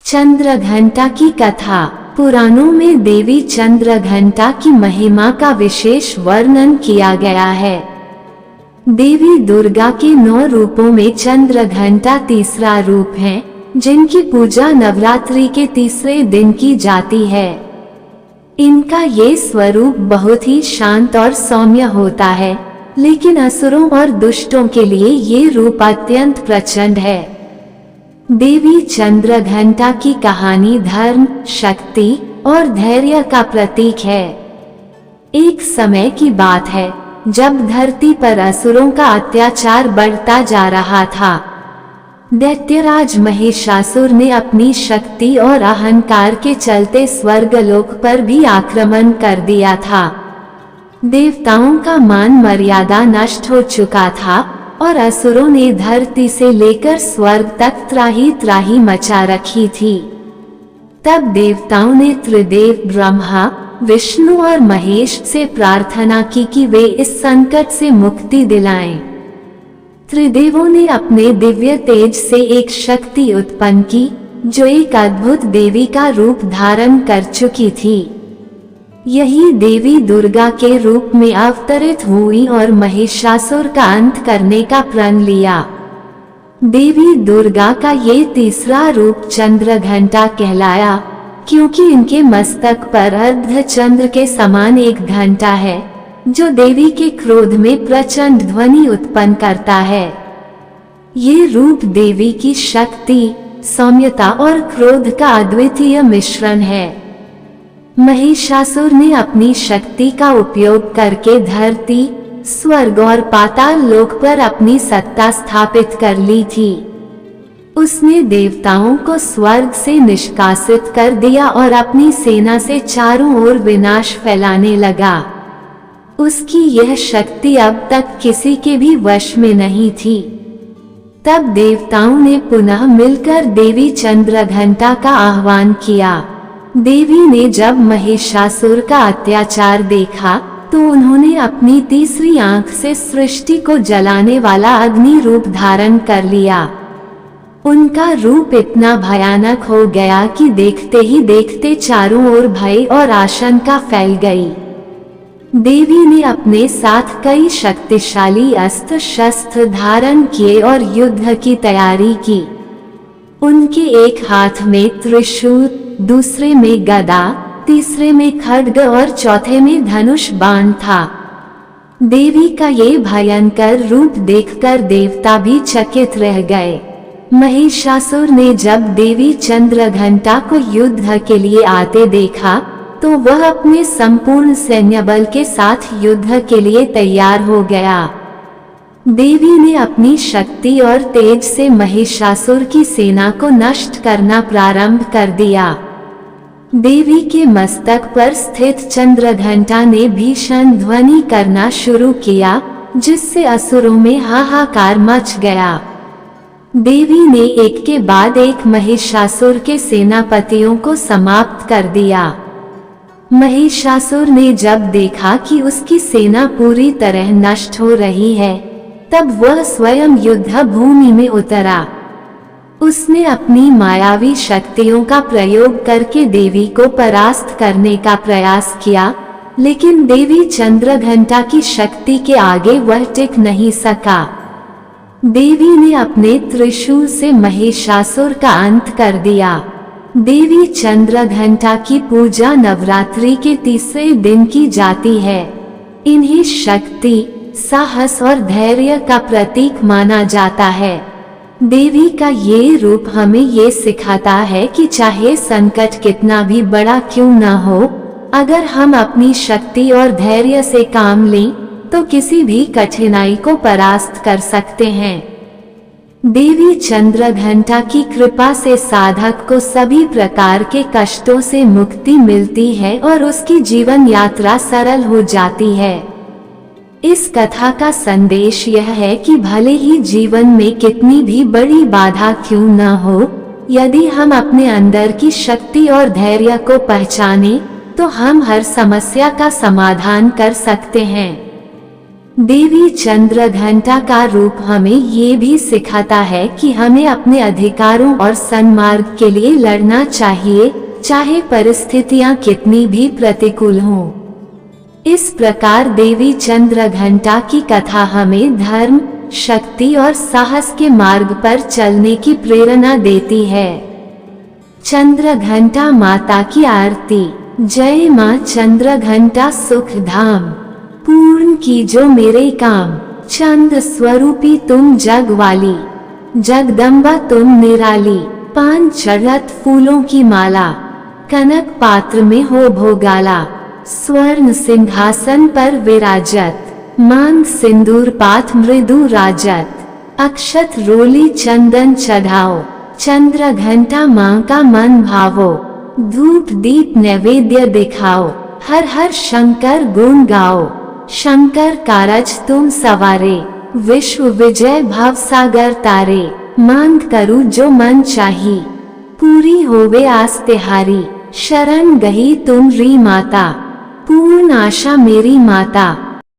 चंद्रघंटा की कथा। पुराणों में देवी चंद्रघंटा की महिमा का विशेष वर्णन किया गया है। देवी दुर्गा के 9 रूपों में चंद्रघंटा तीसरा रूप है, जिनकी पूजा नवरात्रि के तीसरे दिन की जाती है। इनका ये स्वरूप बहुत ही शांत और सौम्य होता है, लेकिन असुरों और दुष्टों के लिए ये रूप अत्यंत प्रचंड है। देवी चंद्रघंटा की कहानी धर्म, शक्ति और धैर्य का प्रतीक है। एक समय की बात है, जब धरती पर असुरों का अत्याचार बढ़ता जा रहा था। दैत्यराज महिषासुर ने अपनी शक्ति और अहंकार के चलते स्वर्गलोक पर भी आक्रमण कर दिया था। देवताओं का मान मर्यादा नष्ट हो चुका था और असुरों ने धरती से लेकर स्वर्ग तक त्राही त्राही मचा रखी थी। तब देवताओं ने त्रिदेव ब्रह्मा, विष्णु और महेश से प्रार्थना की कि वे इस संकट से मुक्ति दिलाएं। त्रिदेवों ने अपने दिव्य तेज से एक शक्ति उत्पन्न की, जो एक अद्भुत देवी का रूप धारण कर चुकी थी। यही देवी दुर्गा के रूप में अवतरित हुई और महिषासुर का अंत करने का प्रण लिया। देवी दुर्गा का ये तीसरा रूप चंद्रघंटा कहलाया, क्योंकि इनके मस्तक पर अर्धचंद्र के समान एक घंटा है, जो देवी के क्रोध में प्रचंड ध्वनि उत्पन्न करता है। ये रूप देवी की शक्ति, सौम्यता और क्रोध का अद्वितीय मिश्रण है। महिषासुर ने अपनी शक्ति का उपयोग करके धरती, स्वर्ग और पाताल लोक पर अपनी सत्ता स्थापित कर ली थी। उसने देवताओं को स्वर्ग से निष्कासित कर दिया और अपनी सेना से चारों ओर विनाश फैलाने लगा। उसकी यह शक्ति अब तक किसी के भी वश में नहीं थी। तब देवताओं ने पुनः मिलकर देवी चंद्रघंटा का आह्वान किया। देवी ने जब महिषासुर का अत्याचार देखा, तो उन्होंने अपनी तीसरी आंख से सृष्टि को जलाने वाला अग्नि रूप धारण कर लिया। उनका रूप इतना भयानक हो गया कि देखते ही देखते चारों ओर भय और आशंका फैल गई। देवी ने अपने साथ कई शक्तिशाली अस्त्र शस्त्र धारण किए और युद्ध की तैयारी की। उनके एक हाथ में त्रिशूल, दूसरे में गदा, तीसरे में खड्ग और चौथे में धनुष बाण था। देवी का ये भयंकर रूप देखकर देवता भी चकित रह गए। महिषासुर ने जब देवी चंद्रघंटा को युद्ध के लिए आते देखा, तो वह अपने संपूर्ण सैन्य बल के साथ युद्ध के लिए तैयार हो गया। देवी ने अपनी शक्ति और तेज से महिषासुर की सेना को नष्ट करना प्रारंभ कर दिया। देवी के मस्तक पर स्थित चंद्रघंटा ने भीषण ध्वनि करना शुरू किया, जिससे असुरों में हाहाकार मच गया। देवी ने एक के बाद एक महिषासुर के सेनापतियों को समाप्त कर दिया। महिषासुर ने जब देखा कि उसकी सेना पूरी तरह नष्ट हो रही है, तब वह स्वयं युद्ध भूमि में उतरा। उसने अपनी मायावी शक्तियों का प्रयोग करके देवी को परास्त करने का प्रयास किया, लेकिन देवी चंद्रघंटा की शक्ति के आगे वह टिक नहीं सका। देवी ने अपने त्रिशूल से महिषासुर का अंत कर दिया। देवी चंद्रघंटा की पूजा नवरात्रि के तीसरे दिन की जाती है। इन्हें शक्ति, साहस और धैर्य का प्रतीक माना जाता है। देवी का ये रूप हमें ये सिखाता है कि चाहे संकट कितना भी बड़ा क्यों न हो, अगर हम अपनी शक्ति और धैर्य से काम लें, तो किसी भी कठिनाई को परास्त कर सकते हैं। देवी चंद्रघंटा की कृपा से साधक को सभी प्रकार के कष्टों से मुक्ति मिलती है और उसकी जीवन यात्रा सरल हो जाती है। इस कथा का संदेश यह है कि भले ही जीवन में कितनी भी बड़ी बाधा क्यों न हो, यदि हम अपने अंदर की शक्ति और धैर्य को पहचानें, तो हम हर समस्या का समाधान कर सकते हैं। देवी चंद्रघंटा का रूप हमें ये भी सिखाता है कि हमें अपने अधिकारों और सन्मार्ग के लिए लड़ना चाहिए, चाहे परिस्थितियां कितनी भी प्रतिकूल हों। इस प्रकार देवी चंद्रघंटा की कथा हमें धर्म, शक्ति और साहस के मार्ग पर चलने की प्रेरणा देती है। चंद्रघंटा माता की आरती। जय मां चंद्रघंटा सुख धाम, पूर्ण कीजो मेरे काम। चंद्र स्वरूपी तुम जग वाली, जगदम्बा तुम निराली। पान चढ़त फूलों की माला, कनक पात्र में हो भोगाला। स्वर्ण सिंहासन पर विराजत, मांग सिंदूर पाथ मृदु राजत। अक्षत रोली चंदन चढ़ाओ, चंद्रघंटा मां का मन भावो। धूप दीप नैवेद्य दिखाओ, हर हर शंकर गुण गाओ। शंकर कारज तुम सवारे, विश्व विजय भव सागर तारे। मांग करूं जो मन चाही, पूरी होवे आस तिहारी। शरण गही तुम री माता, पूर्ण आशा मेरी माता।